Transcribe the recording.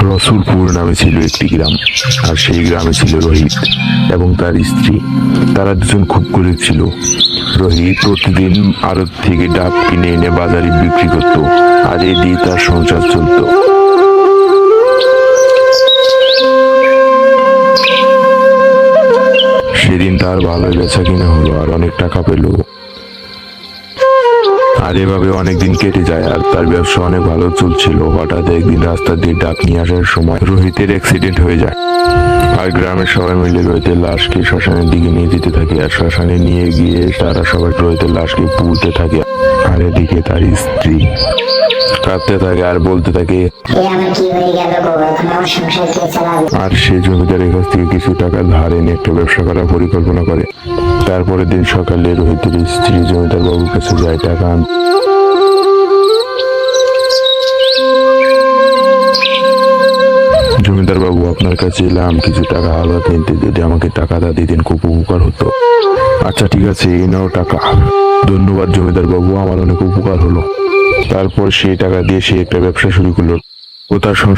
রসুলপুর নামে ছিল একটি গ্রাম, আর সেই গ্রামে ছিল রোহিত এবং তার স্ত্রী। তারা দুজন খুব গরিব ছিল। রোহিত প্রতিদিন আড়ত থেকে ডাব কিনে এনে বাজারে বিক্রি করত, আর এ দিয়ে তার সংসার চলত। সেদিন তার ভালো বেচা কিনা হলো আর অনেক টাকা পেল। আর এভাবে অনেকদিন কেটে যায় আর তার ব্যবসা অনেক ভালো চলছিল। হঠাৎ একদিন রাস্তা দিয়ে ডাব নিয়ে আসার সময় রোহিতের অ্যাক্সিডেন্ট হয়ে যায়, আর গ্রামের সবাই মিলে রোহিতের লাশকে শ্মশানের দিকে নিয়ে যেতে থাকে। আর শ্মশানে নিয়ে গিয়ে তারা সবাই রোহিতের লাশকে পুড়তে থাকে। আর এদিকে তার স্ত্রী কাঁদতে থাকে আর বলতে থাকে, আর সে জমিদারের কাছ থেকে কিছু টাকা ধার এনে একটা ব্যবসা করার পরিকল্পনা করে। তারপরের দিন সকালে রোহিতের স্ত্রী জমিদার বাবুর কাছে যায় টাকা আনতে। জমিদার বাবু, আপনার কাছে এলাম কিছু টাকা হালুয়া কিনতে, যদি আমাকে টাকাটা দিতেন খুব উপকার হতো। আচ্ছা ঠিক আছে, এই নাও টাকা। ধন্যবাদ জমিদার বাবু, আমার অনেক উপকার হলো। তারপর সেই টাকা দিয়ে সে একটা ব্যবসা শুরু করলো ও তার সংসার